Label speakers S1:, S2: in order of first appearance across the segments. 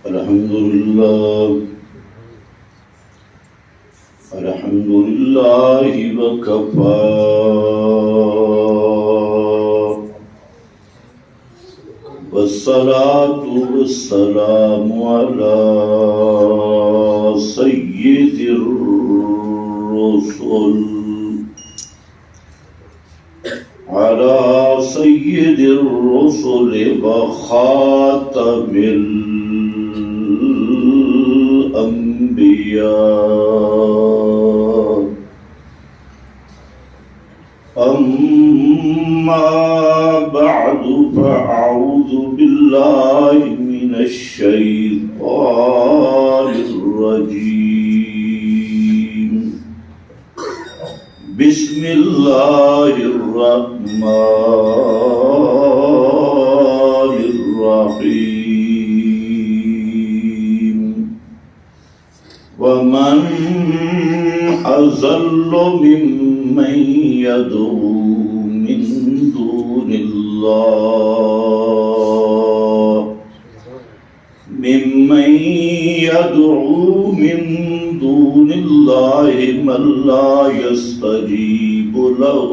S1: الحمدللہ وکفا والصلاة والسلام على سید الرسل وخاتم الأنبياء أما بعد فأعوذ بالله من الشيطان الرجيم بسم الله الرحمن الرحيم ومن أضل ممن يدعو من دون الله من لا يستجيب له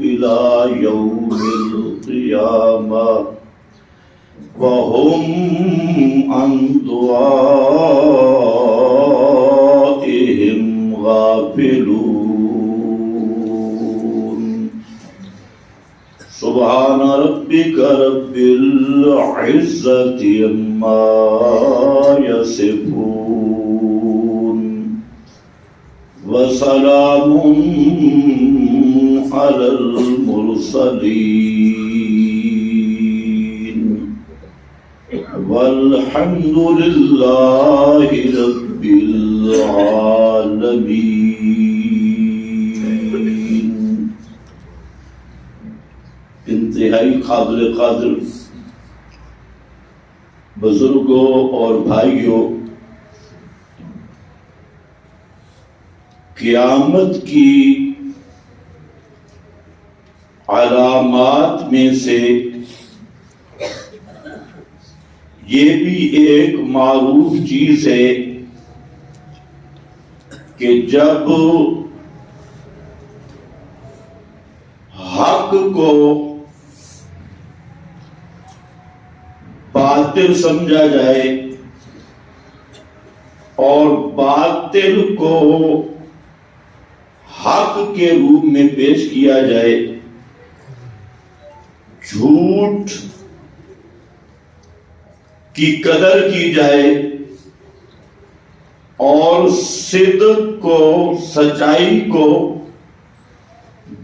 S1: إلى يوم القيامة وهم عن دعائهم غافلون سبحان ربك رب العزة عما يصفون وسلام على المرسلين والحمد لله رب العالمين۔ انتہائی قابل قدر بزرگوں اور بھائیوں، قیامت کی علامات میں سے یہ بھی ایک معروف چیز ہے کہ جب حق کو باطل سمجھا جائے اور باطل کو حق کے روپ میں پیش کیا جائے، جھوٹ کی قدر کی جائے اور صدق کو، سچائی کو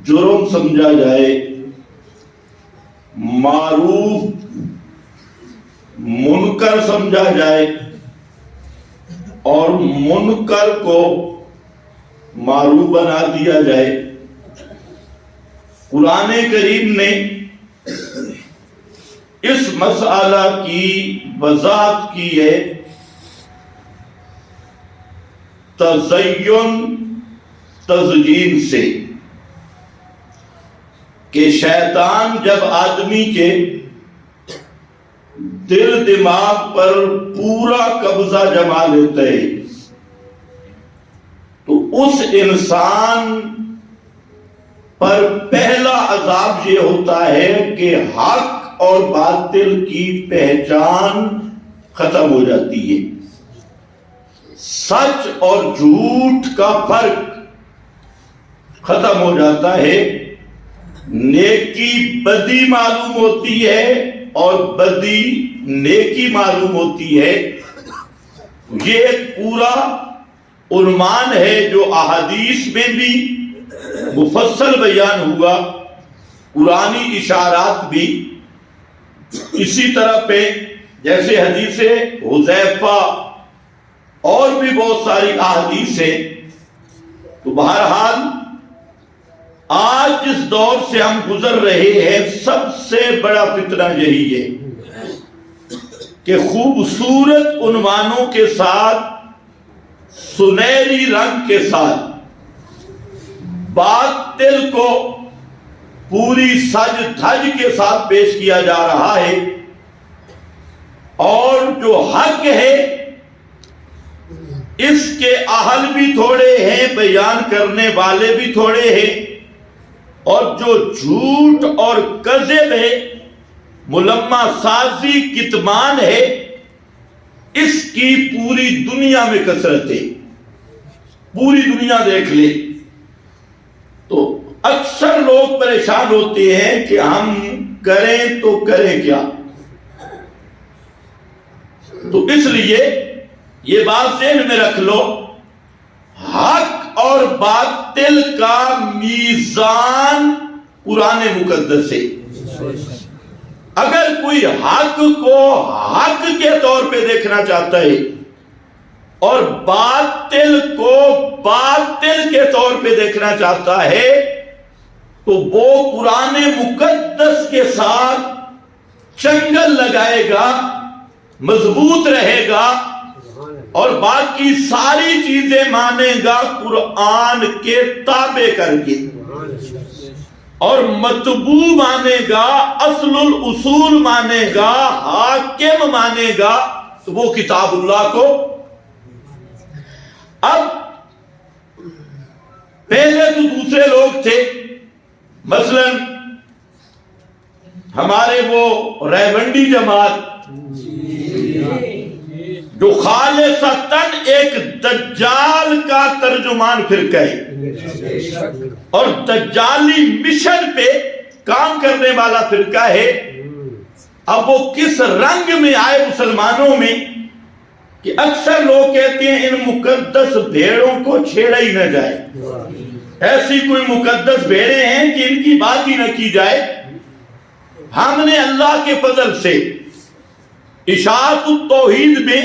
S1: جرم سمجھا جائے، معروف منکر سمجھا جائے اور منکر کو معروف بنا دیا جائے۔ قرآن کریم نے اس مسئلہ کی وضاحت کی ہے تزین تزیین سے کہ شیطان جب آدمی کے دل دماغ پر پورا قبضہ جما لیتا ہے تو اس انسان پر پہلا عذاب یہ ہوتا ہے کہ حق اور باطل کی پہچان ختم ہو جاتی ہے، سچ اور جھوٹ کا فرق ختم ہو جاتا ہے، نیکی بدی معلوم ہوتی ہے اور بدی نیکی معلوم ہوتی ہے۔ یہ ایک پورا عنوان ہے جو احادیث میں بھی مفصل بیان ہوا، قرآنی اشارات بھی اسی طرح پہ، جیسے حدیث حذیفہ اور بھی بہت ساری احادیث ہیں۔ تو بہرحال آج جس دور سے ہم گزر رہے ہیں سب سے بڑا فتنہ یہی ہے کہ خوبصورت عنوانوں کے ساتھ، سنہری رنگ کے ساتھ باطل کو پوری سج دھج کے ساتھ پیش کیا جا رہا ہے اور جو حق ہے اس کے اہل بھی تھوڑے ہیں، بیان کرنے والے بھی تھوڑے ہیں، اور جو جھوٹ اور کذب ہے، ملمہ سازی، کتمان ہے، اس کی پوری دنیا میں کثرت ہے۔ پوری دنیا دیکھ لے تو اکثر لوگ پریشان ہوتے ہیں کہ ہم کریں تو کریں کیا۔ تو اس لیے یہ بات ذہن میں رکھ لو، حق اور باطل کا میزان قرآن مقدس ہے۔ اگر کوئی حق کو حق کے طور پہ دیکھنا چاہتا ہے اور باطل کو باطل کے طور پہ دیکھنا چاہتا ہے تو وہ قرآن مقدس کے ساتھ چنگل لگائے گا، مضبوط رہے گا، اور باقی ساری چیزیں مانے گا قرآن کے تابع کر کے، اور مطبوع مانے گا، اصل الاصول مانے گا، حاکم مانے گا، تو وہ کتاب اللہ کو۔ اب پہلے تو دوسرے لوگ تھے، مثلا ہمارے وہ ریونڈی جماعت جو خالصتاً ایک دجال کا ترجمان فرقہ ہے اور دجالی مشن پہ کام کرنے والا فرقہ ہے۔ اب وہ کس رنگ میں آئے مسلمانوں میں کہ اکثر لوگ کہتے ہیں ان مقدس بھیڑوں کو چھیڑا ہی نہ جائے، ایسی کوئی مقدس بھیڑیں ہیں کہ ان کی بات ہی نہ کی جائے۔ ہم نے اللہ کے فضل سے اشاعت التوحید میں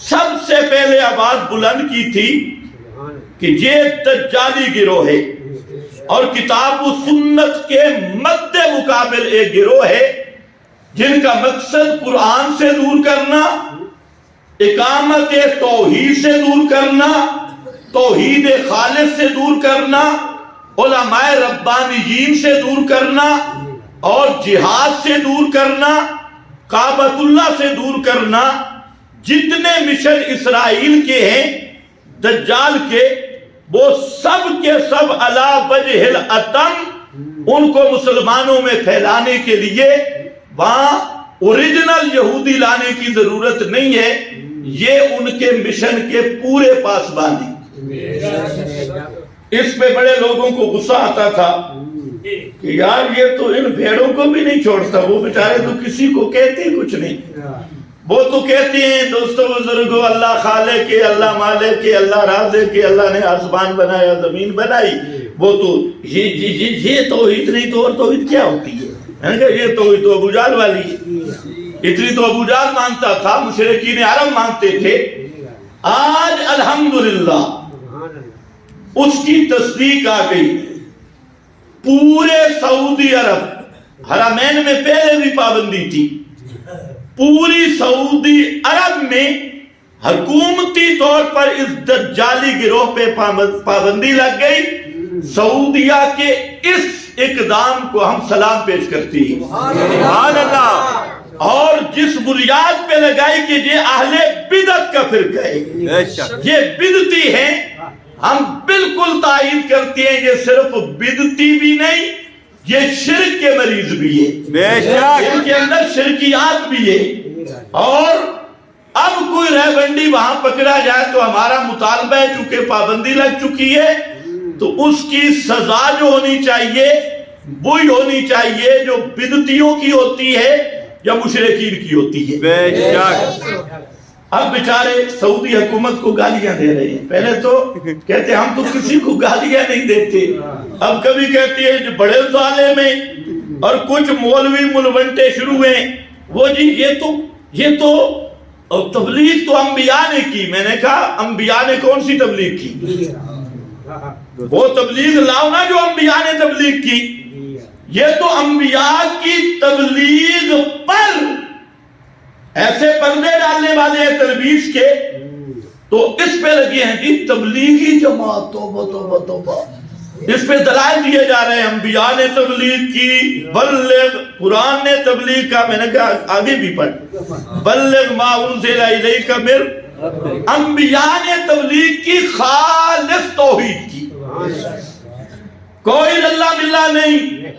S1: سب سے پہلے آواز بلند کی تھی کہ یہ دجالی گروہ ہے، اور کتاب و سنت کے مد مقابل ایک گروہ ہے جن کا مقصد قرآن سے دور کرنا، اقامت توحید سے دور کرنا، توحید خالص سے دور کرنا، علماء ربانیین سے دور کرنا، اور جہاد سے دور کرنا، کعبۃ اللہ سے دور کرنا۔ جتنے مشن اسرائیل کے ہیں دجال کے، وہ سب کے سب علی وجہ الاتم ان کو مسلمانوں میں پھیلانے کے لیے وہاں اوریجنل یہودی لانے کی ضرورت نہیں ہے، یہ ان کے مشن کے پورے پاسبانی۔ اس پہ بڑے لوگوں کو غصہ آتا تھا کہ یار یہ تو ان بھیڑوں کو بھی نہیں چھوڑتا، وہ بیچارے تو کسی کو کہتے کچھ نہیں، وہ تو کہتے ہیں دوستو بزرگو اللہ خالق ہے، اللہ مالک ہے، اللہ رازق ہے، اللہ نے آسمان بنایا، زمین بنائی، وہ تو یہ توحید نہیں تو اور توحید کیا ہوتی ہے؟ یہ توحید تو ابو جہل والی ہے۔ اتنی تو ابو جہل مانتا تھا، مشرکین عرب مانتے تھے۔ آج الحمدللہ اس کی تصدیق آ گئی، پورے سعودی عرب، حرمین میں پہلے بھی پابندی تھی، پوری سعودی عرب میں حکومتی طور پر اس دجالی گروہ پہ پابندی لگ گئی۔ سعودیہ کے اس اقدام کو ہم سلام پیش کرتی ہیں، سبحان اللہ، اور جس بنیاد پہ لگائی کہ یہ اہل بدعت کا فرقہ ہے، یہ بدعتی ہیں، ہم بالکل تائید کرتے ہیں یہ صرف بدعتی بھی نہیں، یہ شرک کے مریض بھی ہے، ان کے اندر شرکیات بھی ہے۔ اور اب کوئی ریونڈی وہاں پکڑا جائے تو ہمارا مطالبہ ہے، چونکہ پابندی لگ چکی ہے تو اس کی سزا جو ہونی چاہیے وہی ہونی چاہیے جو بدعتیوں کی ہوتی ہے یا مشرکین کی ہوتی ہے۔ بے شک اب بیچارے سعودی حکومت کو گالیاں دے رہے ہیں، پہلے تو کہتے ہم تو کسی کو گالیاں نہیں دیتے، اب کبھی کہتے ہیں بڑے ظالم ہیں، اور کچھ مولوی ملونٹے شروع ہیں، وہ جی یہ تو تبلیغ تو انبیاء نے کی۔ میں نے کہا انبیاء نے کون سی تبلیغ کی؟ وہ تبلیغ لاؤ نا جو انبیاء نے تبلیغ کی۔ یہ تو انبیاء کی تبلیغ پر ایسے پردے ڈالنے والے ہیں ترویج کے، تو اس پہ لگے ہیں جی تبلیغی جماعت، توبہ توبہ توبہ، اس پہ دلائل دیے جا رہے ہیں. انبیاء نے تبلیغ کی، بلغ، قرآن نے تبلیغ کا، میں نے کہا آگے بھی پڑھ، بلغ ما انزل الیک من، انبیاء نے تبلیغ کی، خالص توحید کی، کوئی اللہ باللہ نہیں.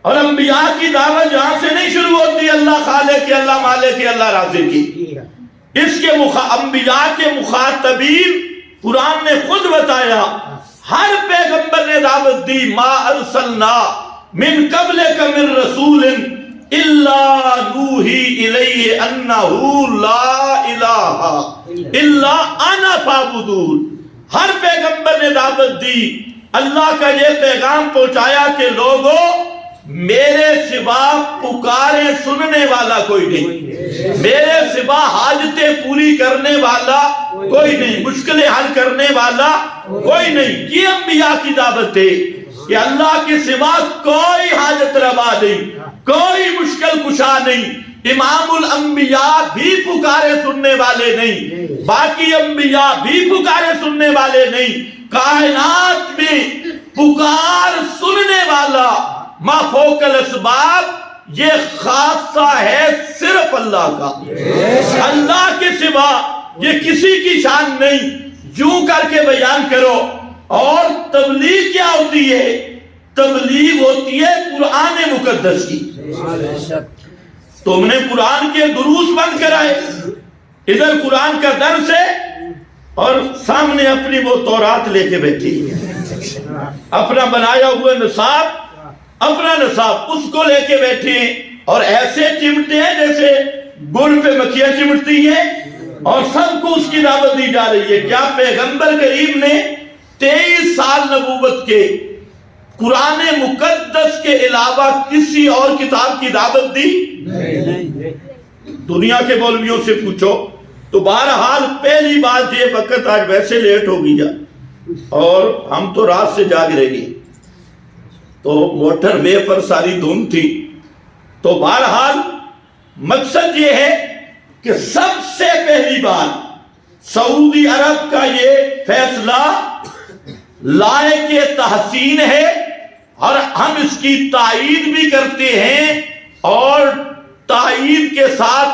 S1: اور انبیاء کی دعوت جہاں سے نہیں شروع ہوتی اللہ خالق کی، اللہ مالک کی، اللہ رازق کی. اس کے انبیاء کے مخاطبین قرآن نے خود بتایا، ہر پیغمبر نے دعوت دی، ما ارسلنا من قبلک من رسول الا نوحی الیہ انہ لا الہ الا انا فاعبدون. ہر پیغمبر نے دعوت دی، اللہ کا یہ پیغام پہنچایا کہ لوگوں میرے سوا پکارے سننے والا کوئی نہیں، میرے سوا حاجتیں پوری کرنے والا کوئی نہیں، مشکلیں حل کرنے والا کوئی نہیں. یہ انبیاء کی دعوت ہے کہ اللہ کے سوا کوئی حاجت روا نہیں، کوئی مشکل کشا نہیں. امام الانبیاء بھی پکارے سننے والے نہیں، باقی انبیاء بھی پکارے سننے والے نہیں. کائنات میں پکار سننے والا ما فوق الاسباب یہ خاصہ ہے صرف اللہ کا، اللہ کے سوا یہ کسی کی شان نہیں. یوں کر کے بیان کرو. اور تبلیغ کیا ہوتی ہے؟ تبلیغ ہوتی ہے قرآن مقدس کی. تم نے قرآن کے دروس بند کرائے، ادھر قرآن کا درس ہے اور سامنے اپنی وہ تورات لے کے بیٹھی، اپنا بنایا ہوا نصاب، اپنا نصاب اس کو لے کے بیٹھے ہیں اور ایسے چمٹتے ہیں جیسے گل پہ مکھیاں چمٹتی ہیں، اور سب کو اس کی دعوت دی جا رہی ہے. کیا پیغمبر کریم نے 23 سال نبوت کے قرآن مقدس کے علاوہ کسی اور کتاب کی دعوت دی؟ دنیا کے مولویوں سے پوچھو. تو بہرحال پہلی بات یہ، وقت آج ویسے لیٹ ہو گیا اور ہم تو رات سے جاگ رہے ہیں، تو موٹر وے پر ساری دھوم تھی. تو بہرحال مقصد یہ ہے کہ سب سے پہلی بات سعودی عرب کا یہ فیصلہ لائق تحسین ہے اور ہم اس کی تائید بھی کرتے ہیں، اور تائید کے ساتھ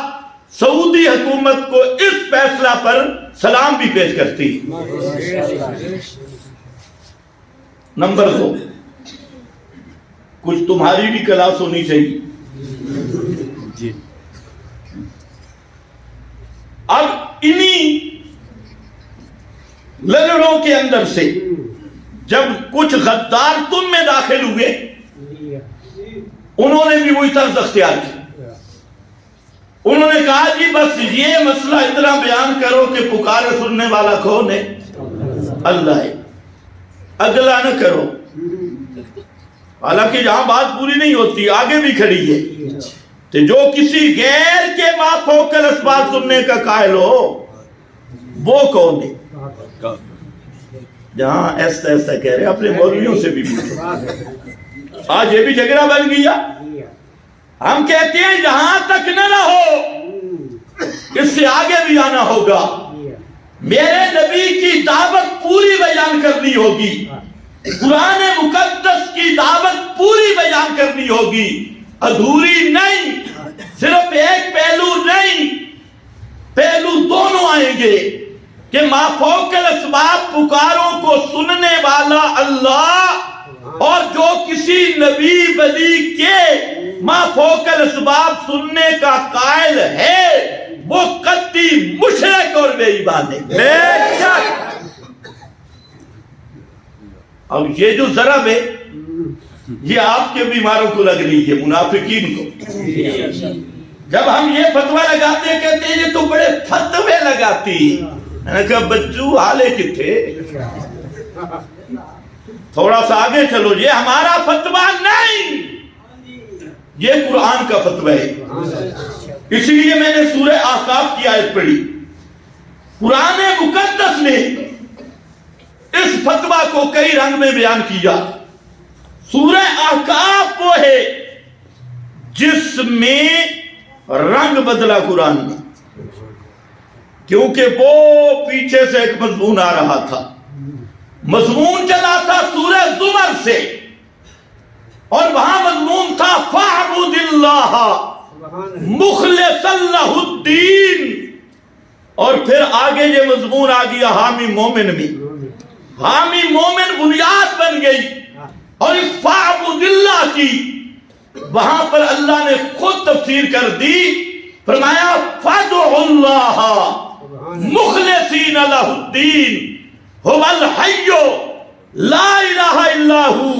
S1: سعودی حکومت کو اس فیصلہ پر سلام بھی پیش کرتی ہے. نمبر 2، کچھ تمہاری بھی کلاس ہونی چاہیے. اب انہی لڑوں کے اندر سے جب کچھ غدار تم میں داخل ہوئے، انہوں نے بھی وہی طرز اختیار کی. انہوں نے کہا جی بس یہ مسئلہ اتنا بیان کرو کہ پکارے سننے والا کون ہے؟ اللہ ہے، اگلا نہ کرو. حالانکہ جہاں بات پوری نہیں ہوتی آگے بھی کھڑی ہے کہ جو کسی غیر کے ما فوق الاسباب سننے کا قائل ہو وہ کون ہے؟ جہاں ایسا ایسا کہہ رہے اپنے مولویوں سے بھی پوچھو. آج یہ بھی جھگڑا بن گیا. ہم کہتے ہیں یہاں تک نہ رہو، اس سے آگے بھی آنا ہوگا. میرے نبی کی دعوت پوری بیان کرنی ہوگی، قرآن مقدس کی دعوت پوری بیان کرنی ہوگی، ادھوری نہیں. صرف ایک پہلو نہیں، پہلو دونوں آئیں گے کہ ما فوق الاسباب پکاروں کو سننے والا اللہ، اور جو کسی نبی ولی کے ما فوق الاسباب سننے کا قائل ہے وہ قطعی مشرک اور بے ایمان ہے. بے شک. اب یہ جو ضرب ہے یہ آپ کے بیماروں کو لگ رہی ہے، منافقین کو. جب ہم یہ فتوہ لگاتے ہیں کہتے ہیں یہ تو بڑے فتوے لگاتی. میں نے کہا بچو حالے کتھے، تھوڑا سا آگے چلو. یہ ہمارا فتوہ نہیں، یہ قرآن کا فتوہ ہے. اسی لیے میں نے سورہ احقاف کی آیت پڑھی. قرآن مقدس نے اس فتوہ کو کئی رنگ میں بیان کیا. سورہ احقاف وہ ہے جس میں رنگ بدلا قرآن نے، کیونکہ وہ پیچھے سے ایک مضمون آ رہا تھا. مضمون چلا تھا سورہ زمر سے، اور وہاں مضمون تھا فَاعْبُدِ اللَّهَ مُخْلِصًا لَهُ الدِّينَ، اور پھر آگے یہ مضمون آ گیا حامی مومن میں، حامی مومن بنیاد بن گئی، اور اس فَاعْبُدِ اللَّهَ کی وہاں پر اللہ نے خود تفسیر کر دی، فرمایا فَادْعُوا اللَّهَ مُخْلِصِينَ لَهُ الدِّينَ هُوَ الْحَيُّ لَا إِلَٰهَ إِلَّا هُوَ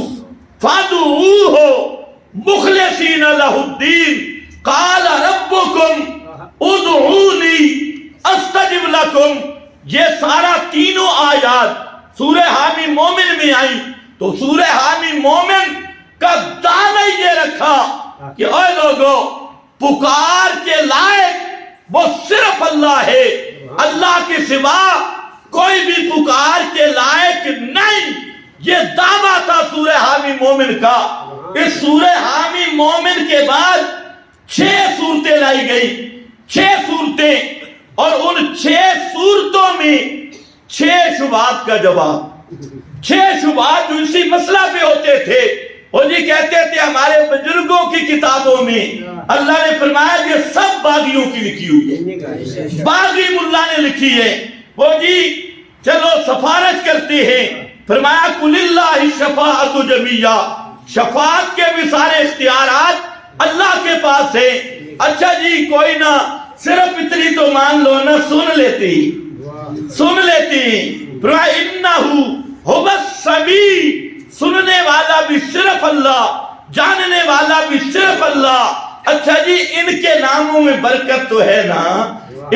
S1: فَادْعُوهُ مُخْلِصِينَ لَهُ الدِّينَ قَالَ رَبُّكُمْ ادْعُونِي أَسْتَجِبْ لَكُمْ۔ یہ سارا تینوں آیات سورہ حامی مومن میں آئیں، تو سورہ حامی مومن کا دعوی یہ رکھا کہ اے لوگو، پکار کے لائق وہ صرف اللہ ہے، اللہ کے سوا کوئی بھی پکار کے لائق نہیں۔ یہ دعویٰ تھا سورہ حامی مومن کا۔ اس سورہ حامی مومن کے بعد 6 صورتیں لائی گئی، 6 صورتیں، اور ان 6 صورتوں میں 6 شبہات کا جواب، 6 شبہات جو اسی مسئلہ پہ ہوتے تھے۔ وہ جی کہتے تھے ہمارے بزرگوں کی کتابوں میں اللہ نے فرمایا یہ سب باغیوں کی لکھی ہوئی ہے، باغی ملا نے لکھی ہے۔ وہ جی چلو سفارش کرتے ہیں، فرمایا قُلِ اللَّهِ الشَّفَاعَةُ جَمِيعًا، شفاعت کے بھی سارے اختیارات اللہ کے پاس ہیں۔ اچھا جی کوئی نہ، صرف اتنی تو مان لو نا، سن لیتی فرمایا اِنَّهُ هُوَ السَّمِيعُ، سننے والا بھی صرف اللہ، جاننے والا بھی صرف اللہ۔ اچھا جی ان کے ناموں میں برکت تو ہے نا،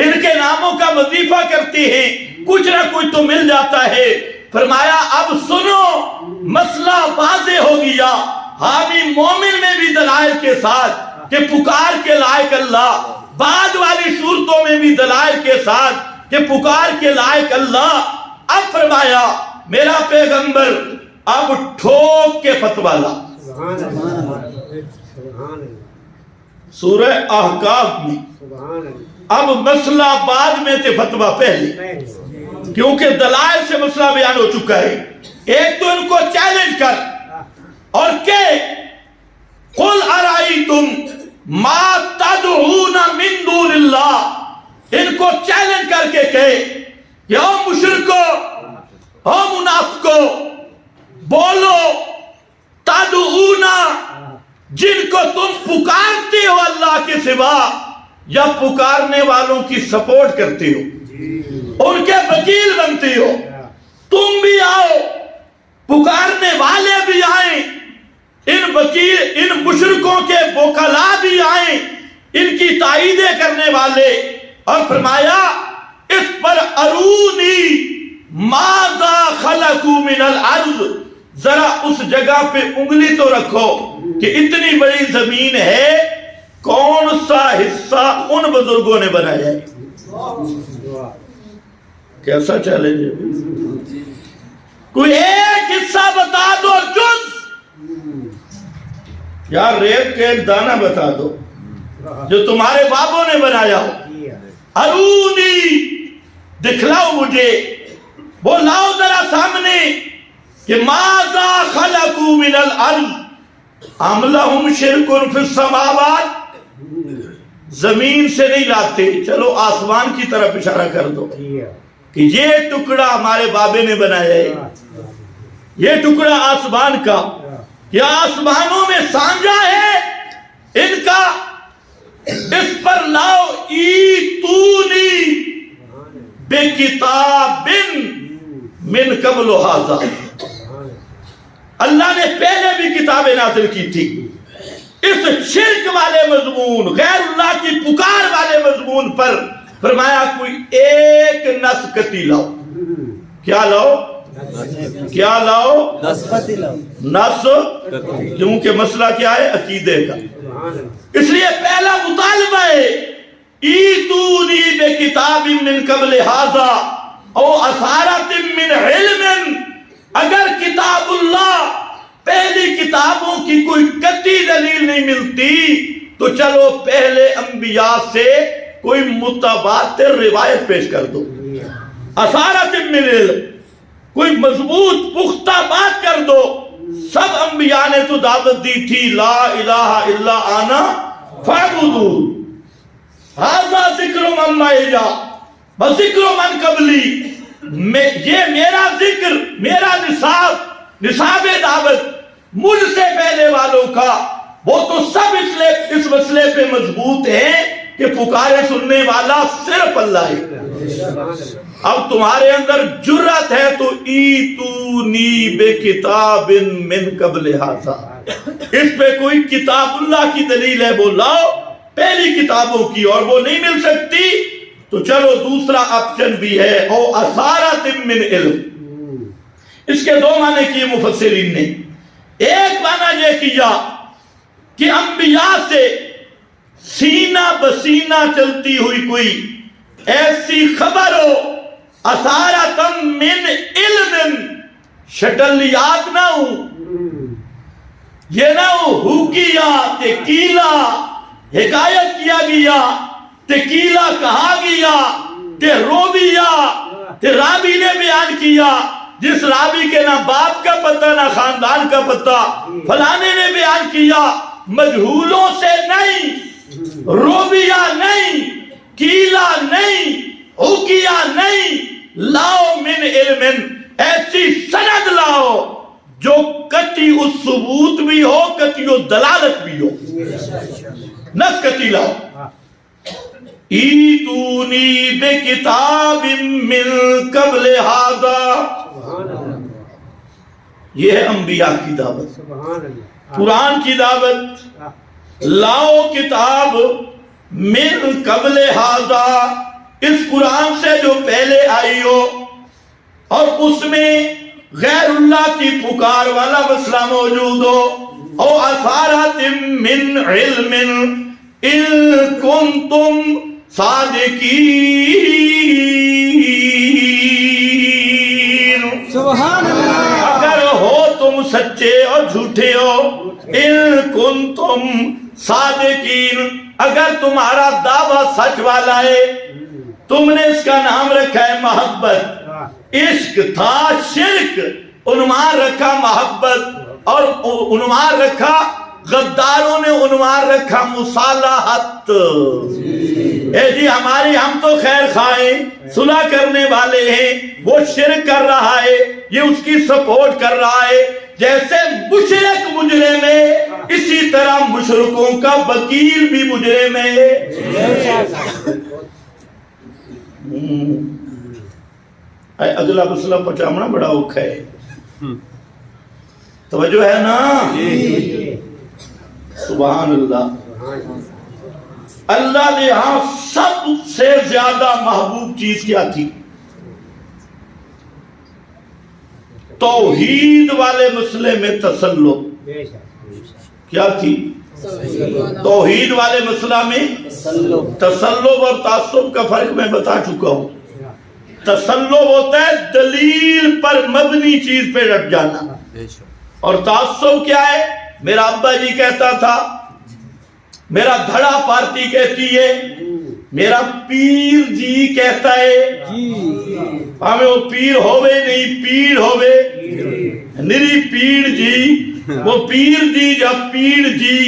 S1: ان کے ناموں کا وظیفہ کرتے ہیں، کچھ نہ کچھ تو مل جاتا ہے۔ فرمایا اب سنو، مسئلہ واضح ہو گیا، حامی مومن میں بھی دلائل کے ساتھ کہ پکار کے لائق اللہ، بعد والی صورتوں میں بھی دلائل کے ساتھ کہ پکار کے لائق اللہ۔ اب فرمایا میرا پیغمبر اب ٹھوک کے فتویٰ لا۔ سورہ احقاف میں اب مسئلہ بعد میں تھے، فتویٰ پہلے، کیونکہ دلائل سے مسئلہ بیان ہو چکا ہے۔ ایک تو ان کو چیلنج کر اور کہ قُلْ أَرَأَيْتُمْ مَا تَدْعُونَ مِن دُونِ اللَّهِ، ان کو چیلنج کر کے کہے کہ او مشرکو، او منافقو، بولو تدعونا، جن کو تم پکارتے ہو اللہ کے سوا یا پکارنے والوں کی سپورٹ کرتے ہو، ان کے وکیل بنتے ہو، تم بھی آؤ، پکارنے والے بھی آئیں، ان مشرکوں کے وکلاء بھی آئیں، ان کی تائیدیں کرنے والے۔ اور فرمایا اس پر ارونی ماذا خلقوا من الارض، ذرا اس جگہ پہ انگلی تو رکھو کہ اتنی بڑی زمین ہے، کون سا حصہ ان بزرگوں نے بنایا ہے؟ کیسا چیلنج ہے؟ کوئی ایک حصہ بتا دو، جز یا ریت کے ایک دانہ بتا دو جو تمہارے بابوں نے بنایا ہو۔ ارونی، دکھلاؤ مجھے، وہ لاؤ ذرا سامنے کہ ماذا خلقوا من الارض ام لہم شرک فی السماوات، زمین سے نہیں لاتے، چلو آسمان کی طرف اشارہ کر دو کہ یہ ٹکڑا ہمارے بابے نے بنایا ہے، یہ ٹکڑا آسمان کا، یہ آسمانوں میں سانجا ہے ان کا، اس پر لاؤ ایتونی بکتاب من قبل ھذا، اللہ نے پہلے بھی کتابیں نازل کی تھی۔ اس شرک والے مضمون، غیر اللہ کی پکار والے مضمون پر فرمایا کوئی ایک نص کتی لاؤ۔ کیا لاؤ؟ کیا لاؤ؟ نص، کیونکہ مسئلہ کیا ہے؟ عقیدے کا۔ اس لیے پہلا مطالبہ ہے ایتونی بکتاب من قبل ھذا او اثارۃ من علم، اگر کتاب اللہ پہلی کتابوں کی کوئی قطعی دلیل نہیں ملتی تو چلو پہلے انبیاء سے کوئی متواتر روایت پیش کر دو، اثارۃ من علم، کوئی مضبوط پختہ بات کر دو. سب انبیاء نے تو دعوت دی تھی لا الہ الا انا فاعبدون. ھذا ذکر من معی وذکر من قبلی. یہ میرا ذکر، میرا نصاب دعوت مجھ سے پہلے والوں کا، وہ تو سب اس مسئلے پہ مضبوط ہیں کہ پکارے سننے والا صرف اللہ ہے. اب تمہارے اندر جرأت ہے تو ایتونی بکتاب من قبل ھذا، اس پہ کوئی کتاب اللہ کی دلیل ہے وہ لاؤ پہلی کتابوں کی، اور وہ نہیں مل سکتی تو چلو دوسرا آپشن بھی ہے، او اثارت من علم. اس کے دو معنی کیے مفسرین نے. ایک معنی یہ کیا کہ انبیاء سے سینہ بسینہ چلتی ہوئی کوئی ایسی خبر ہو، اثارت من علم، شٹلیات نہ ہو، یہ نہ ہو کیا تکیلا حکایت کیا گیا، تکیلا کہا گیا، تے روبیا تے راوی نے بیان کیا، جس راوی کے نہ باپ کا پتہ نہ خاندان کا پتہ، فلانے نے بیان کیا. مجہولوں سے نہیں، روبیا نہیں، کیلا نہیں، حکیا نہیں، لاؤ من علم، ایسی سند لاؤ جو قطعی الثبوت بھی ہو، قطعی الدلالت بھی ہو. نس قطعی لاؤ. ایتونی بکتاب من قبل ھذا، یہ ہے انبیاء کی دعوت، قرآن کی دعوت. لاؤ کتاب من قبل ھذا، اس قرآن سے جو پہلے آئی ہو، اور اس میں غیر اللہ کی پکار والا مسئلہ موجود ہو. او اثارات من علم ان کنتم صادقین.
S2: سبحان اللہ.
S1: اگر ہو تم سچے اور جھوٹے ہو، ان کنتم صادقین، اگر تمہارا دعویٰ سچ والا ہے. تم نے اس کا نام رکھا ہے محبت، عشق تھا شرک، عنوان رکھا محبت، اور عنوان رکھا، غداروں نے عنوان رکھا مصالحت. اے جی ہماری، ہم تو خیر خواہیں صلح کرنے والے ہیں، وہ شرک کر رہا ہے، یہ اس کی سپورٹ کر رہا ہے. جیسے مشرک مجرم ہے، اسی طرح مشرکوں کا وکیل بھی مجرم ہے. اگلا مسئلہ پچامنا بڑا اوکھا ہے، توجہ ہے نا. سبحان اللہ. اللہ نے یہاں سب سے زیادہ محبوب چیز کیا تھی؟ توحید والے مسئلے میں تسلط. کیا تھی؟ توحید والے مسئلہ میں تسلط اور تعصب کا فرق میں بتا چکا ہوں. تسلط ہوتا ہے دلیل پر مبنی چیز پہ ڈٹ جانا، اور تعصب کیا ہے؟ میرا ابا جی کہتا تھا، میرا دھڑا پارٹی کہتی ہے، میرا پیر جی کہتا ہے. ہمیں وہ پیر ہوئے نہیں، پیر ہوئے نری پیر جی، وہ پیر جی جب پیر جی،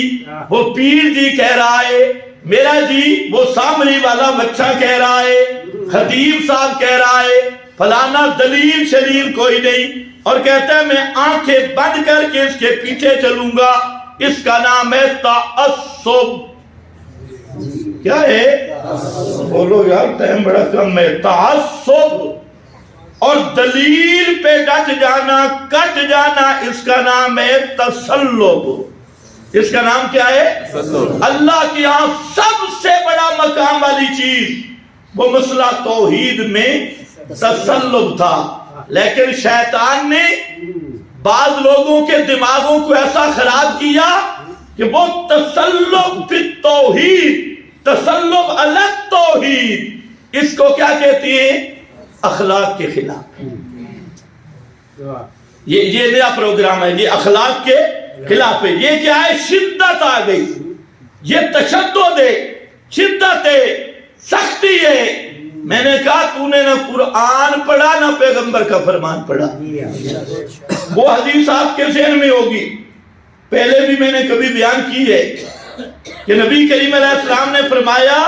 S1: وہ پیر جی کہہ رہا ہے. میرا جی وہ سامری والا بچہ کہہ رہا ہے، خطیب صاحب کہہ رہا ہے، فلانا دلیل شلیل کوئی نہیں، اور کہتا ہے میں آنکھیں بند کر کے اس کے پیچھے چلوں گا. اس کا نام ہے تعصب. کیا ہے؟ بولو یار ٹائم بڑا کم ہے. تعصب اور دلیل پہ ڈٹ جانا، کٹ جانا، اس کا نام ہے تسلط. اس کا نام کیا ہے؟ اللہ کی یہاں سب سے بڑا مقام والی چیز وہ مسئلہ توحید میں تسلط تھا. لیکن شیطان نے بعض لوگوں کے دماغوں کو ایسا خراب کیا کہ وہ تسلط فی التوحید، تسلط علی التوحید، اس کو کیا کہتی ہیں؟ اخلاق کے خلاف. یہ نیا پروگرام ہے، یہ اخلاق کے خلاف ہے. یہ کیا ہے؟ شدت آ گئی، یہ تشدد ہے، شدت ہے، سختی ہے. میں نے کہا تو نے نہ قرآن پڑھا نہ پیغمبر کا فرمان پڑھا. وہ حدیث آپ کے ذہن میں ہوگی، پہلے بھی میں نے کبھی بیان کی ہے کہ نبی کریم علیہ السلام نے فرمایا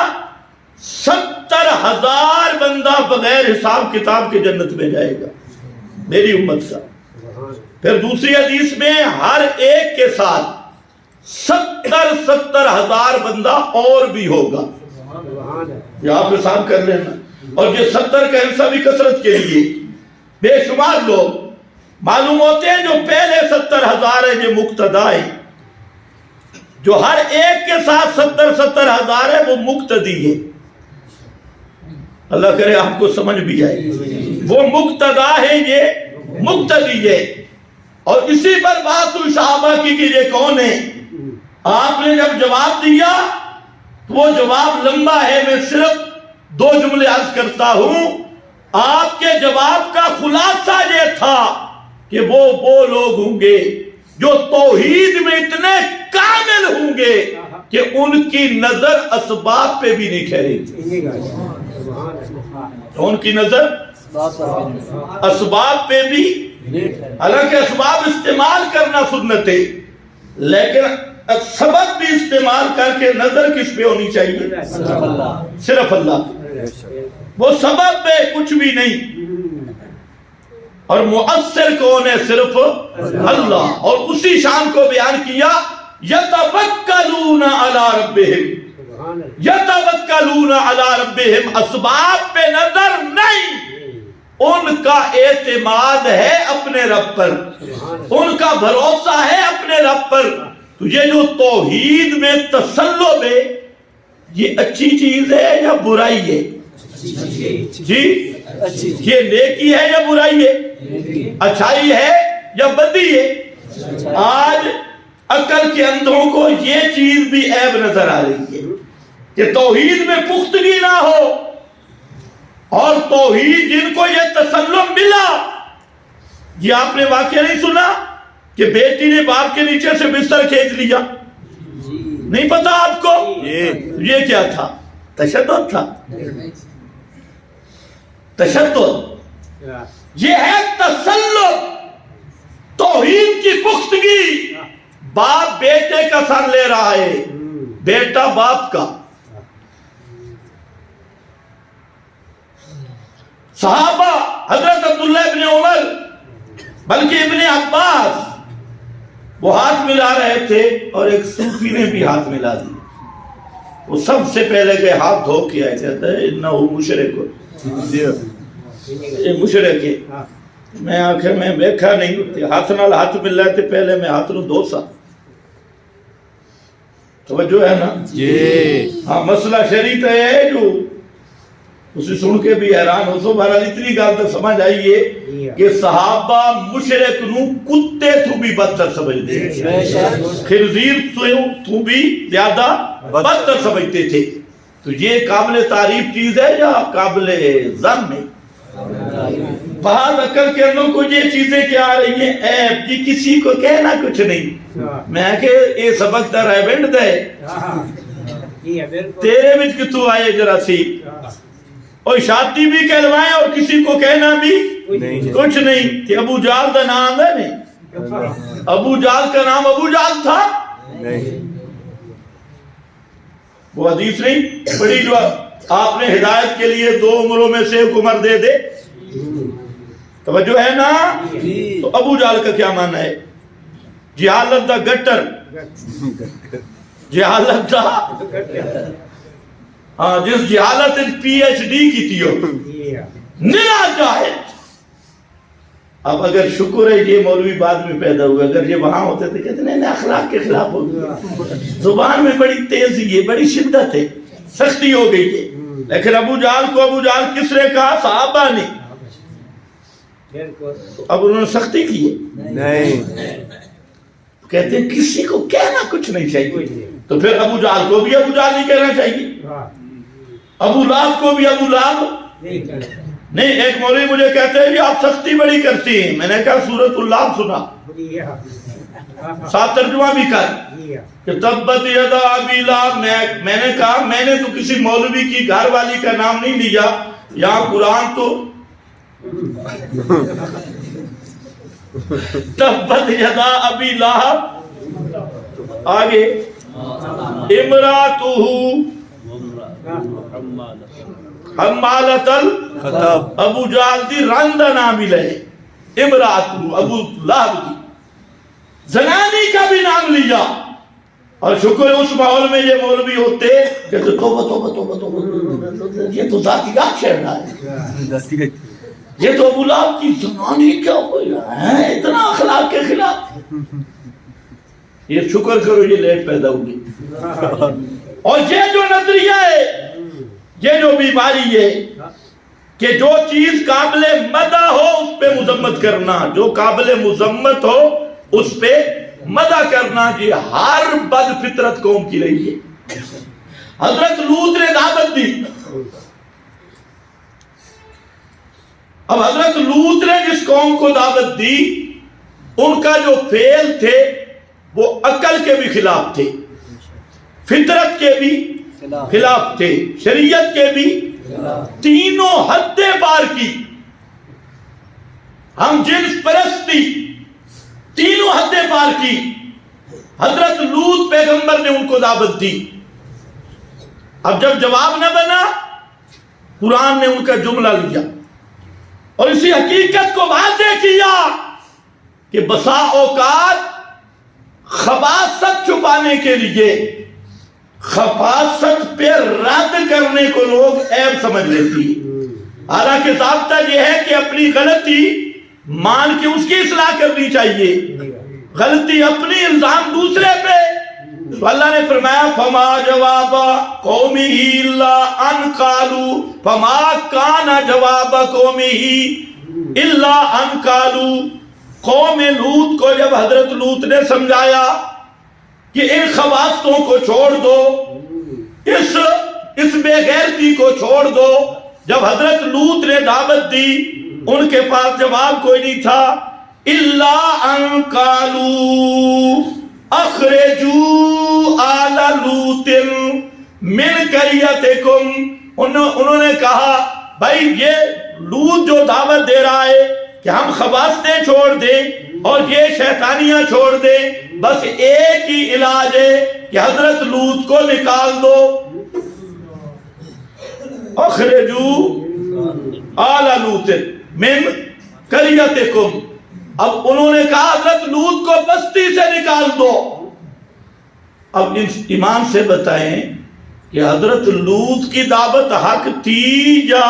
S1: 70,000 بندہ بغیر حساب کتاب کے جنت میں جائے گا میری امت کا. پھر دوسری حدیث میں ہر ایک کے ساتھ 70,000 بندہ اور بھی ہوگا. یہ آپ حساب کر لینا. اور یہ 70 کا حصہ بھی کثرت کے لیے بے شمار لوگ معلوم ہوتے ہیں. جو پہلے 70,000 ہے یہ مقتدا ہے، جو ہر ایک کے ساتھ 70,000 ہے وہ مقتدی ہے. اللہ کرے آپ کو سمجھ بھی آئے. وہ مقتدا ہے، یہ مقتدی ہے. اور اسی پر بات ہوئی صحابہ کی کہ یہ کون ہے. آپ نے جب جواب دیا تو وہ جواب لمبا ہے، میں صرف 2 جملے عرض کرتا ہوں. آپ کے جواب کا خلاصہ یہ تھا کہ وہ لوگ ہوں گے جو توحید میں اتنے کامل ہوں گے کہ ان کی نظر اسباب پہ بھی نہیں ٹھہرے گی. ان کی نظر اسباب پہ بھی، حالانکہ اسباب استعمال کرنا سنت ہے، لیکن سبب بھی استعمال کر کے نظر کس پہ ہونی چاہیے؟ صرف اللہ. وہ سبب پہ کچھ بھی نہیں، اور مؤثر کون ہے؟ صرف اللہ. اور اسی شان کو بیان کیا یتوکلون علی ربہم، یتوکلون علی ربہم، اسباب پہ نظر نہیں، ان کا اعتماد ہے اپنے رب پر، ان کا بھروسہ ہے اپنے رب پر. تو یہ جو توحید میں تسلب ہے یہ اچھی چیز ہے یا برائی ہے؟ جی یہ نیکی ہے یا برائی ہے؟ اچھائی ہے یا بدی ہے؟ آج عقل کے اندھوں کو یہ چیز بھی عیب نظر آ رہی ہے کہ توحید میں پختگی نہ ہو. اور توحید جن کو یہ تسلم ملا، یہ آپ نے واقعہ نہیں سنا کہ بیٹی نے باپ کے نیچے سے بستر کھینچ لیا؟ نہیں پتا آپ کو؟ یہ کیا تھا؟ تشدد تھا. تشدد یہ ہے تسلط، توحید کی پختگی. باپ بیٹے کا سر لے رہا ہے، بیٹا باپ کا. صحابہ حضرت عبداللہ ابن عمر بلکہ ابن عباس وہ ہاتھ ملا رہے تھے اور ایک صوفی نے بھی ہاتھ ملا دی. وہ سب سے پہلے گئے ہاتھ دھو کے آئے، کہتا ہے انہو مشرک، یہ مشرک ہے. میں آخر میں بیکھا نہیں، ہاتھ نال ہاتھ مل رہے تھے، پہلے میں ہاتھ نو دھو سا. توجہ ہے نا جی؟ ہاں مسئلہ شریعت ہے جو اسے سن کے بھی حیران ہو سو. بہرحال اتنی گال تو سمجھ آئیے کہ صحابہ مشرک نو کتے تو بھی بدتر سمجھتے ہیں، خنزیر تو بھی زیادہ بدتر سمجھتے تھے. تو یہ قابل تعریف چیز ہے یا قابل ذم ہے؟ بعض عقل کے اندر کو یہ چیزیں کیا آ رہی ہیں عیب جی، کسی کو کہنا کچھ نہیں. میں کہ یہ سبق در ہے بینڈ دے تیرے بچ کتو آئے جرا سی، اور شادی بھی کہلوائیں اور کسی کو کہنا بھی کچھ نہیں. کہ ابو جال دا نام ہے نہیں، ابو جال کا نام ابو جال تھا نہیں. وہ حدیث نہیں بڑی جو آپ نے ہدایت کے لیے 2 عمروں میں سے 1 عمر دے دے. توجہ ہے نا؟ تو ابو جال کا کیا معنی ہے؟ جہالت دا گٹر، جہالت دا، ہاں جس جہالت پی ایچ ڈی کی تھی نیا جاہل. اب اگر شکر ہے یہ مولوی بعد میں پیدا ہوئے، اگر یہ وہاں ہوتے تھے کہتے ہیں اخلاق کے خلاف ہو گیا، زبان میں بڑی تیزی ہے، بڑی شدت ہے، سختی ہو گئی ہے. لیکن ابو جال کو ابو جال کس نے کہا؟ صحابہ نے. اب انہوں نے سختی کی ہے نہیں، کہتے ہیں کسی کو کہنا کچھ نہیں چاہیے. تو پھر ابو جال کو بھی ابو جال نہیں کہنا چاہیے، ابو لہب کو بھی ابو لہب نہیں. ایک مولوی مجھے کہتے ہیں کہ آپ سختی بڑی کرتی ہیں. میں نے کہا سورۃ اللہب سنا، ساتھ ترجمہ بھی کر کہ تبت یدا ابی لہب. میں نے کہا میں نے تو کسی مولوی کی گھر والی کا نام نہیں لیا، یہاں قرآن تو تبت یدا ابی لہب، آگے امراتہ حمالۃ الحطب، ابو جہل دی رندہ نام لے، امراتہ ابو لہب دی زنانی کا بھی نام لیا. اور شکر اس ماحول میں یہ مولوی ہوتے کہ توبہ توبہ توبہ توبہ، یہ تو ذاتی آپ شہر رہا ہے، یہ تو ابو لہب کی زنانی کیا ہوئی ہے، اتنا اخلاق کے خلاف. یہ شکر کرو یہ لیٹ پیدا ہوگی. اور یہ جو نظریہ ہے، یہ جو بیماری ہے کہ جو چیز قابل مدح ہو اس پہ مذمت کرنا، جو قابل مذمت ہو اس پہ مدح کرنا، یہ ہر بد فطرت قوم کی رہی ہے. حضرت لوط نے دعوت دی. اب حضرت لوط نے جس قوم کو دعوت دی، ان کا جو فعل تھے وہ عقل کے بھی خلاف تھے، فطرت کے بھی خلاف تھے، شریعت کے بھی، تینوں حدیں پار کی. ہم جنس پرستی تینوں حدیں پار کی. حضرت لوط پیغمبر نے ان کو دعوت دی. اب جب جواب نہ بنا، قرآن نے ان کا جملہ لیا اور اسی حقیقت کو واضح کیا کہ بسا اوقات خباثت چھپانے کے لیے، خباثت پہ رد کرنے کو لوگ عیب سمجھ لیتی. حالانکہ ضابطہ یہ ہے کہ اپنی غلطی مان کے اس کی اصلاح کرنی چاہیے، غلطی اپنی الزام دوسرے پہ. تو اللہ نے فرمایا فما جواب قومہ الا ان قالوا، فما کان جواب قومہ الا ان قالوا. قوم لوط کو جب حضرت لوط نے سمجھایا کہ ان خباثتوں کو چھوڑ دو، اس بے غیرتی کو چھوڑ دو، جب حضرت لوط نے دعوت دی ان کے پاس جواب کوئی نہیں تھا. الا ان قالوا اخرجوا آل لوط من قریتکم. انہوں نے کہا بھائی یہ لوط جو دعوت دے رہا ہے کہ ہم خباثتیں چھوڑ دیں اور یہ شیطانیاں چھوڑ دیں، بس ایک ہی علاج ہے کہ حضرت لوط کو نکال دو. اخرجوا آل لوط من قریتکم. اب انہوں نے کہا حضرت لوط کو بستی سے نکال دو. اب ایمان سے بتائیں کہ حضرت لوط کی دعوت حق تھی یا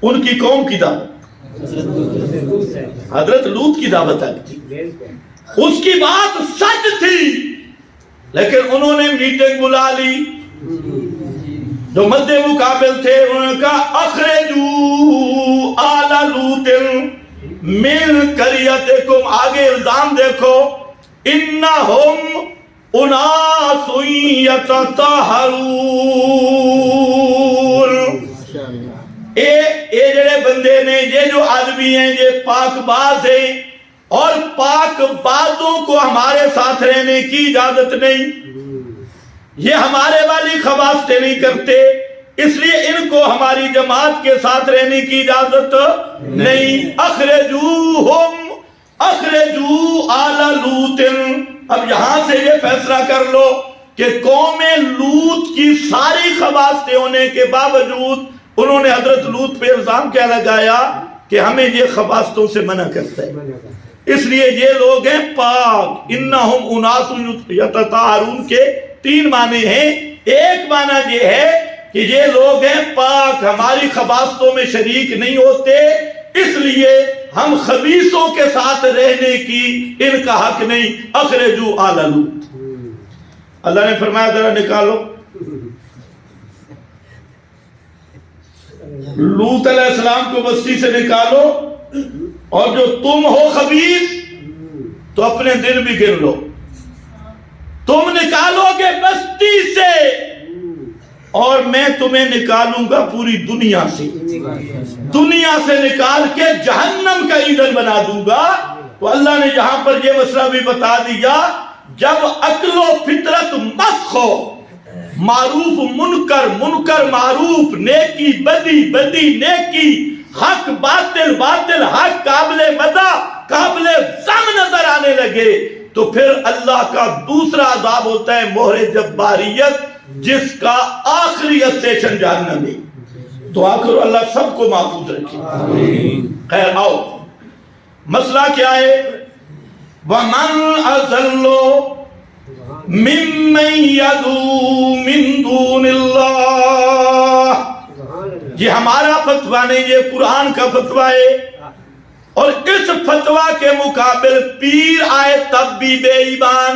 S1: ان کی قوم کی دعوت؟ حضرت لوط کی دعوت حق تھی، اس کی بات سچ تھی، لیکن انہوں نے میٹنگ بلا لی. جو مد مقابل تھے انہوں نے کہا اخرجوا آل لوط من قریتکم. آگے الزام دیکھو، انہم اناس یتطہرون. اے جڑے بندے نے، یہ جو آدمی ہیں یہ پاک باز ہیں، اور پاک بازوں کو ہمارے ساتھ رہنے کی اجازت نہیں. یہ ہمارے والی خباثتیں نہیں کرتے، اس لیے ان کو ہماری جماعت کے ساتھ رہنے کی اجازت نہیں. اخرجوا آل لوط. اب یہاں سے یہ فیصلہ کر لو کہ قوم لوط کی ساری خباثتیں ہونے کے باوجود انہوں نے حضرت لوط پہ الزام کیا لگایا کہ ہمیں یہ خباثتوں سے منع کرتا ہے، اس لیے یہ لوگ ہیں پاک. انہم اناس یتطہرون کے 3 معنی ہیں. ایک معنی یہ ہے کہ یہ لوگ ہیں پاک، ہماری خباثتوں میں شریک نہیں ہوتے، اس لیے ہم خبیثوں کے ساتھ رہنے کی ان کا حق نہیں. اخرجوا آل لوط. اللہ نے فرمایا ذرا نکالو لوط علیہ السلام کو بستی سے نکالو، اور جو تم ہو خبیث تو اپنے دل بھی گر لو. تم نکالو گے بستی سے اور میں تمہیں نکالوں گا پوری دنیا سے، دنیا سے نکال کے جہنم کا ایندھن بنا دوں گا. تو اللہ نے یہاں پر یہ مسئلہ بھی بتا دیا، جب عقل و فطرت مسخ ہو، معروف منکر، منکر معروف، نیکی بدی، بدی نیکی، حق باطل، باطل حق، قابل مدح قابل ذم نظر آنے لگے تو پھر اللہ کا دوسرا عذاب ہوتا ہے مہر جباریت، جس کا آخری اسٹیشن جہنم ہے۔ دعا کرو اللہ سب کو محفوظ رکھے۔ خیر آؤ، مسئلہ کیا ہے؟ وَمَنْ أَضَلُّ مِمَّن يَدْعُو مِن دُونِ اللَّهِ، یہ ہمارا فتویٰ نہیں، یہ قرآن کا فتویٰ ہے، اور اس فتویٰ کے مقابل پیر آئے تب بھی بے ایمان،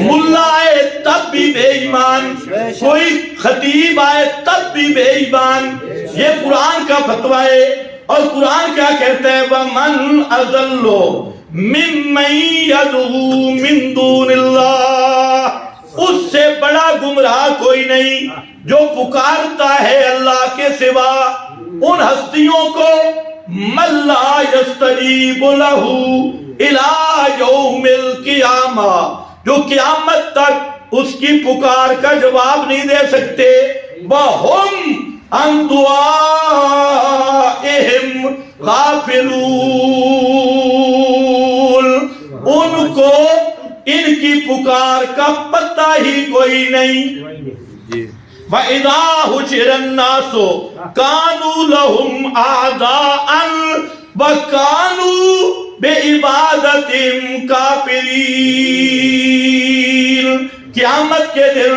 S1: ملا آئے تب بھی بے ایمان، کوئی خطیب آئے تب بھی بے ایمان۔ یہ قرآن کا فتویٰ ہے، اور قرآن کیا کہتا ہے؟ وَمَنْ أَضَلُّ مِمَّن يَدْعُو مِن دُونِ اللَّهِ، اس سے بڑا گمراہ کوئی نہیں جو پکارتا ہے اللہ کے سوا ان ہستیوں کو مَن لَا يَسْتَجِيبُ لَهُ إِلَىٰ يَوْمِ الْقِيَامَةِ، جو قیامت تک اس کی پکار کا جواب نہیں دے سکتے۔ وَهُمْ عَن دُعَائِهِمْ غَافِلُونَ، ان کو ان کی پکار کا پتہ ہی کوئی نہیں۔ وَإِذَا حُشِرَ النَّاسُ كَانُوا لَهُمْ أَعْدَاءً وَكَانُوا بِعِبَادَتِهِمْ كَافِرِينَ، قیامت کے دن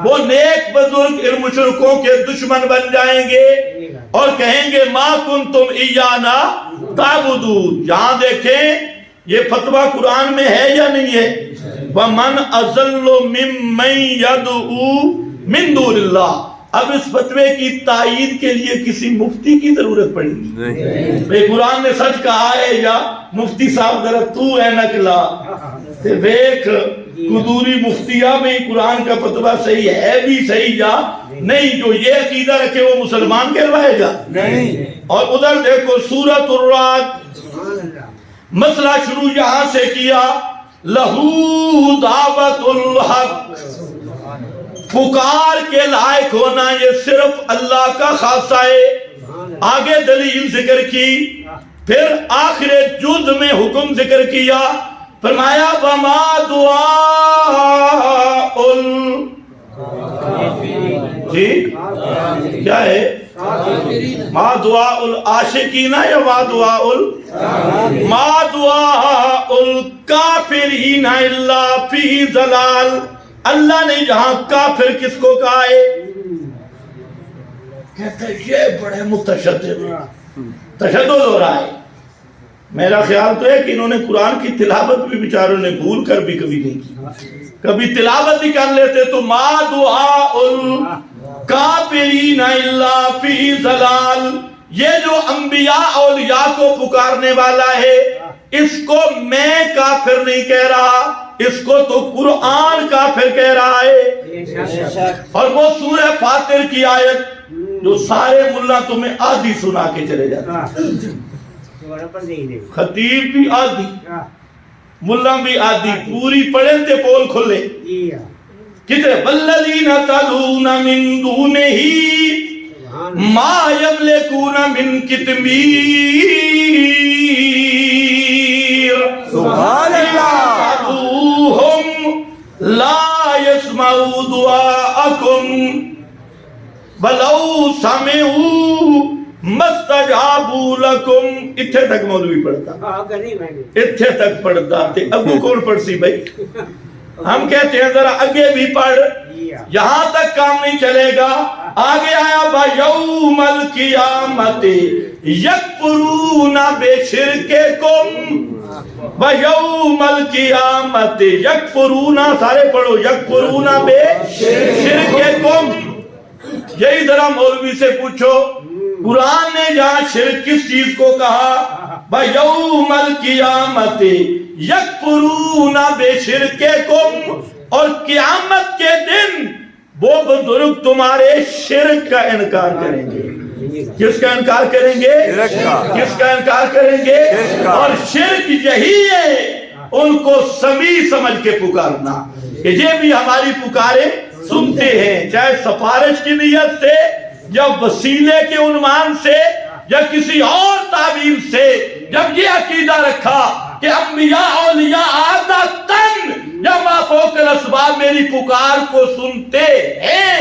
S1: وہ نیک بزرگ ان مشرکوں کے دشمن بن جائیں گے اور کہیں گے ما کنتم ایانا تعبدون۔ یہاں دیکھیں یہ فتویٰ قرآن میں ہے یا نہیں ہے؟ وَمَنْ أَضَلُّ مِمَّن يَدْعُو مِن دُونِ اللَّهِ۔ اب اس فتوے کی تائید کے لیے کسی مفتی کی ضرورت پڑے گی؟ بھئی قرآن نے سچ کہا ہے یا مفتی صاحب ذرا تو اینک لا تے دیکھ قدوری مفتیہ میں قرآن کا فتویٰ صحیح ہے بھی صحیح یا نہیں؟ جو یہ عقیدہ رکھے وہ مسلمان کہلوائے گا نہیں۔ اور ادھر دیکھو سورۃ الرعد، مسئلہ شروع یہاں سے کیا، لہو دعوت الحق، پکار کے لائق ہونا یہ صرف اللہ کا خاصہ ہے۔ آگے دلیل ذکر کی، پھر آخر جز میں حکم ذکر کیا، فرمایا وما دعاء جی کیا ہے؟ ما دعاء العاشقین یا ما دعاء الکافرین الا فی ضلال۔ اللہ نے جہاں کافر کس کو کہا ہے؟ کہتا ہے یہ بڑے متشدد تشدد ہو رہا ہے۔ میرا خیال تو ہے کہ انہوں نے قرآن کی تلاوت بھی بیچاروں نے بھول کر بھی کبھی نہیں کی، کبھی تلاوت ہی کر لیتے تو ما دعاء الکافرین الا فی ضلال۔ یہ جو انبیاء اولیاء کو پکارنے والا ہے اس کو میں کافر نہیں کہہ رہا، اس کو تو قرآن کافر کہہ رہا ہے۔ اور وہ سورہ فاتر کی آیت جو سارے ملا تمہیں آدھی سنا کے چلے جاتے، خطیب بھی آدھی ملا بھی آدھی، پوری پڑھیں تے پول کھلے کتنے والذین تدعون من دونہ ما یملکون من قطمیر، سبحان اللہ، لا يسمعوا دعاءکم ولو سمعوا مستجابوا لکم۔ اتھے تک مولوی پڑھتا، اتھے تک پڑھتا تھے، ابو کون پڑھ سی بھائی؟ ہم کہتے ہیں ذرا آگے بھی پڑھ، یہاں تک کام نہیں چلے گا۔ آگے آیا بَيَوْمَ الْقِيَامَةِ يَكْفُرُونَ بِشِرْكِكُمْ، بَيَوْمَ الْقِيَامَةِ يَكْفُرُونَ، سارے پڑھو، يَكْفُرُونَ بِشِرْكِكُمْ۔ یہی ذرا مولوی سے پوچھو قرآن نے جہاں شرک کس چیز کو کہا؟ بَيَوْمَ الْقِيَامَةِ يَكْفُرُونَ بِشِرْكِكُمْ، اور قیامت کے دن وہ بزرگ تمہارے شرک کا انکار کریں گے۔ کس کا انکار کریں گے؟ کس کا انکار کریں گے؟ اور شرک یہی ہے ان کو سمیع سمجھ کے پکارنا کہ یہ بھی ہماری پکارے سنتے ہیں، چاہے سفارش کی نیت سے یا وسیلے کے عنوان سے یا کسی اور تعبیر سے، جب یہ عقیدہ رکھا کہ انبیاء اولیاء عادتاً یا ما فوق الاسباب میری پکار کو سنتے ہیں،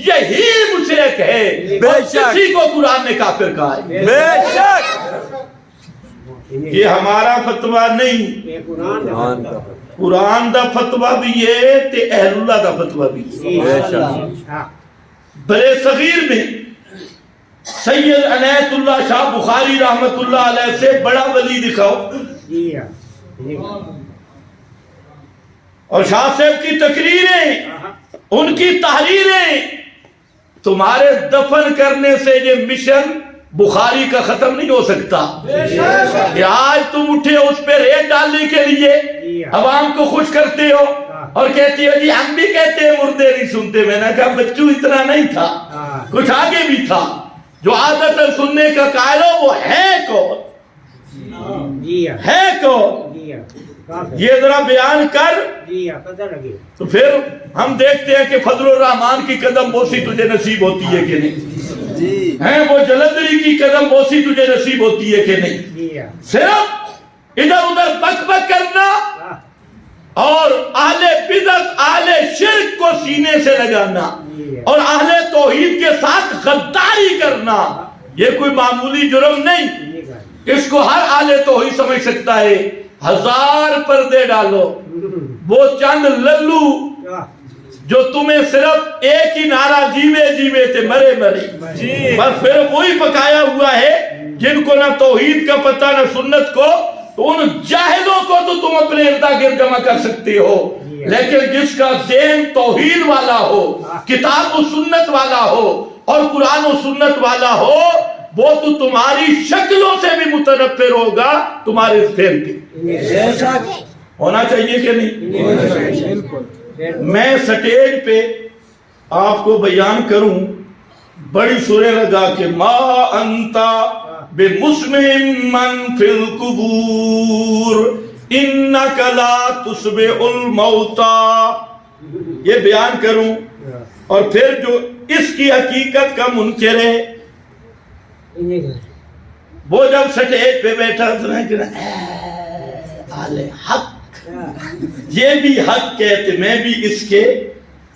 S1: یہی مشرک ہے،
S2: بے
S1: اور
S2: شک۔
S1: کسی کو قرآن نے کافر کہا ہے۔
S2: بے شک
S1: یہ ہمارا فتویٰ نہیں، قرآن دا فتویٰ بھی ہے تے اہل اللہ دا فتویٰ بھی ہے۔
S2: بے شک
S1: بڑے صغیر میں سید عنایت اللہ شاہ بخاری رحمت اللہ علیہ سے بڑا ولی دکھاؤ، اور شاہ صاحب کی تقریریں، ان کی تحریریں، تمہارے دفن کرنے سے یہ مشن بخاری کا ختم نہیں ہو سکتا کہ آج تم اٹھے اس پہ ریت ڈالنے کے لیے عوام کو خوش کرتے ہو اور کہتے ہو جی ہم بھی کہتے ہیں مردے نہیں سنتے۔ میں نے کہا بچوں اتنا نہیں تھا، کچھ آگے بھی تھا۔ جو عادتاً سننے کا قائل ہو وہ ہے کون؟ ہے کون؟ یہ ذرا بیان کر، تو پھر ہم دیکھتے ہیں کہ فضل الرحمان کی قدم بوسی تجھے نصیب ہوتی ہے کہ نہیں، ہیں وہ جلندری کی قدم بوسی تجھے نصیب ہوتی ہے کہ نہیں۔ صرف ادھر ادھر بک بک کرنا اور اہل بدعت اہل شرک کو سینے سے لگانا اور اہل توحید کے ساتھ غداری کرنا، یہ کوئی معمولی جرم نہیں، اس کو ہر اہل توحید سمجھ سکتا ہے۔ 1000 پردے ڈالو، وہ چند للو جو تمہیں صرف ایک ہی نعرہ جیوے جیوے تھے مرے مرے، بس پھر وہی پکایا ہوا ہے جن کو نہ توحید کا پتہ نہ سنت کو، تو ان جاہلوں کو تو تم اپنے اردا گرد جمع کر سکتے ہو، لیکن جس کا ذہن توحید والا ہو، کتاب و سنت والا ہو اور قرآن و سنت والا ہو، وہ تو تمہاری شکلوں سے بھی متنفر ہوگا تمہارے فعل کے۔ ہونا چاہیے کہ نہیں؟ میں سٹیج پہ آپ کو بیان کروں، بڑی سوریں لگا کے ما انتا بمسمع من فی القبور انک لا تسمع الموتى، یہ بیان کروں، اور پھر جو اس کی حقیقت کا منکر ہے وہ جب سٹیج پہ بیٹھا سنا کہ اہل حق، یہ بھی حق کہتے، میں بھی اس کے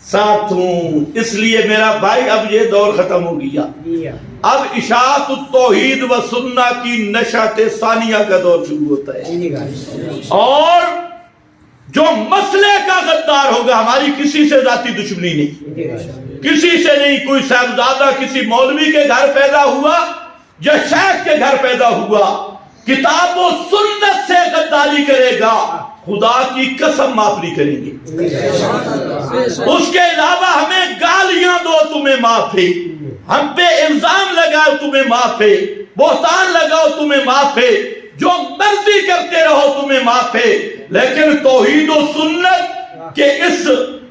S1: ساتھ ہوں، اس لیے میرا بھائی اب یہ دور ختم ہو گیا، اب اشاعت التوحید و سنہ کی نشاط ثانیہ کا دور شروع ہوتا ہے، اور جو مسئلے کا غدار ہوگا، ہماری کسی سے ذاتی دشمنی نہیں، کسی سے نہیں، کوئی صاحبزادہ کسی مولوی کے گھر پیدا ہوا یا شیخ کے گھر پیدا ہوا، کتاب و سنت سے غداری کرے گا، خدا کی قسم معاف نہیں کریں گے۔ اس کے علاوہ ہمیں گالیاں دو تمہیں معاف ہے، ہم پہ الزام لگاؤ تمہیں معاف ہے، بہتان لگاؤ تمہیں معاف ہے، جو مرضی کرتے رہو تمہیں معاف ہے، لیکن توحید و سنت کے اس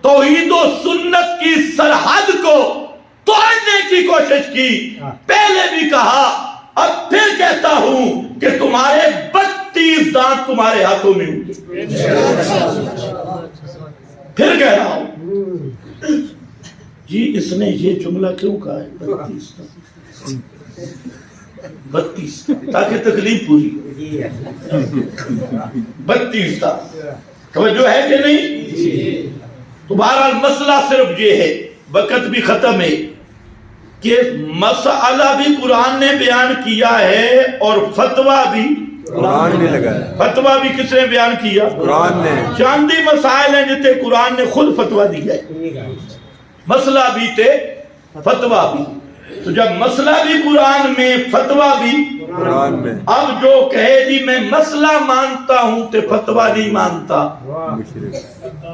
S1: توحید و سنت کی سرحد کو توڑنے کی کوشش کی، پہلے بھی کہا اب پھر کہتا ہوں کہ تمہارے 32 دانت تمہارے ہاتھوں میں ہوں گے، پھر کہہ رہا ہوں۔ جی اس نے یہ جملہ کیوں کہا ہے 32 تاکہ تکلیف پوری ہو، 32 تا توجہ ہے کہ نہیں؟ تو بہرحال مسئلہ صرف یہ ہے، وقت بھی ختم ہے، کہ مسئلہ بھی قرآن نے بیان کیا ہے اور فتویٰ بھی
S2: قرآن نے لگایا،
S1: فتویٰ بھی کس نے بیان کیا؟
S2: قرآن نے۔
S1: چاندی مسائل ہیں جتے قرآن نے خود فتویٰ دیا ہے، مسئلہ بھی تھے فتویٰ بھی، تو جب مسئلہ بھی قرآن میں فتویٰ بھی
S2: قرآن میں،
S1: اب جو کہے جی میں مسئلہ مانتا ہوں تے فتویٰ نہیں مانتا،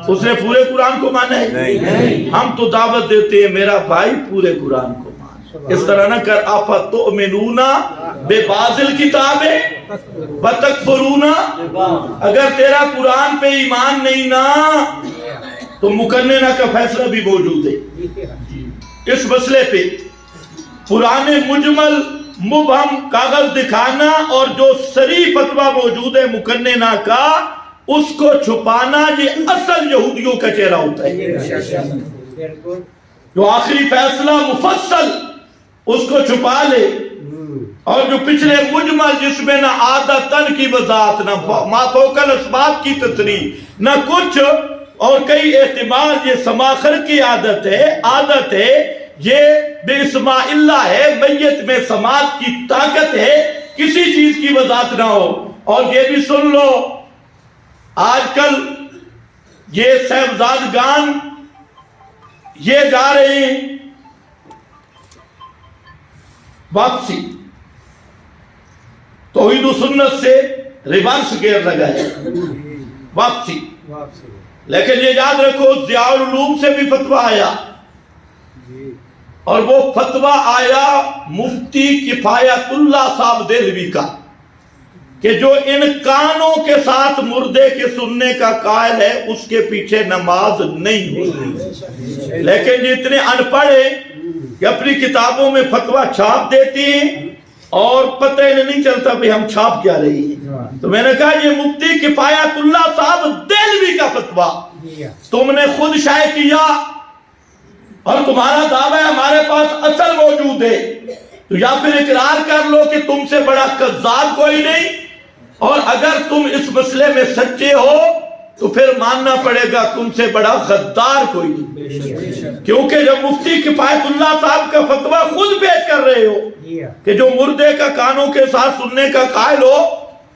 S1: اس نے پورے قرآن کو مانا ہے؟
S2: نہیں۔
S1: ہم تو دعوت دیتے ہیں میرا بھائی پورے قرآن کو مان، اس طرح نہ کر افتؤمنون ببعض الکتاب وتکفرون، اگر تیرا قرآن پہ ایمان نہیں نا تو مقننہ کا فیصلہ بھی موجود ہے اس مسئلے پہ، قرآن مجمل مبہم کاغذ دکھانا اور جو صریح فتویٰ موجود ہے مقننہ کا اس کو چھپانا، یہ اصل یہودیوں کا چہرہ ہوتا ہے۔ جو آخری فیصلہ مفصل اس کو چھپا لے، اور جو پچھلے مجمل جس میں نہ عادتن کی وضاحت، نہ ما فوق الاسباب کی تصریح، نہ کچھ، اور کئی احتمال، یہ سماخر کی عادت ہے، یہ بے اسماء اللہ ہے، میت میں سماعت کی طاقت ہے، کسی چیز کی وضاحت نہ ہو۔ اور یہ بھی سن لو، آج کل یہ صاحبزادگان یہ جا رہے ہیں واپسی، توحید و سنت سے ریورس گیئر لگائے، واپسی۔ لیکن یہ یاد رکھو، ضیاء العلوم سے بھی فتویٰ آیا، اور وہ فتویٰ آیا مفتی کفایت اللہ صاحب دہلوی کا، کہ جو ان کانوں کے ساتھ مردے کے سننے کا قائل ہے اس کے پیچھے نماز نہیں ہوتی۔ لیکن یہ اتنے ان پڑھ ہیں کہ اپنی کتابوں میں فتویٰ چھاپ دیتی ہیں اور پتہ ہی نہیں چلتا بھی ہم چھاپ کیا رہی ہیں۔ تو میں نے کہا یہ مفتی کفایت اللہ صاحب دہلوی کا فتویٰ تم نے خود شائع کیا، اور تمہارا دعویٰ ہے ہمارے پاس اصل موجود ہے، تو یا پھر اقرار کر لو کہ تم سے بڑا کذاب کوئی نہیں، اور اگر تم اس مسئلے میں سچے ہو تو پھر ماننا پڑے گا تم سے بڑا غدار کوئی نہیں، کیونکہ جب مفتی کفایت اللہ صاحب کا فتویٰ خود پیش کر رہے ہو کہ جو مردے کا کانوں کے ساتھ سننے کا قائل ہو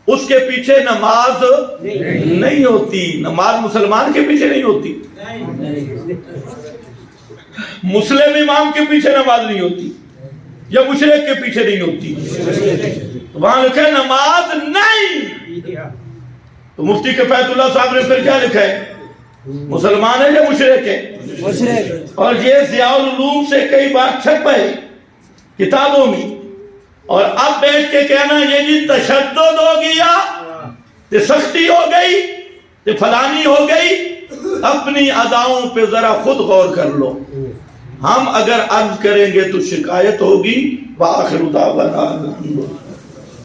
S1: اس کے پیچھے نماز نہیں ہوتی، نماز مسلمان کے پیچھے نہیں ہوتی، مسلم امام کے پیچھے نماز نہیں ہوتی، یا مشرک کے پیچھے نہیں ہوتی، وہاں لکھا ہے نماز نہیں۔ تو مفتی کفایت اللہ صاحب نے پھر کیا لکھا ہے؟ مسلمان ہے یا مشرک ہے؟ اور یہ ضیاء العلوم سے کئی بار چھپا ہے کتابوں میں، اور اب بیٹھ کے کہنا یہ جی تشدد ہو گیا، یہ سختی ہو گئی، یہ فلانی ہو گئی، اپنی اداؤں پہ ذرا خود غور کر لو۔ ہم اگر عرض کریں گے تو شکایت ہوگی۔ وآخر دعوانا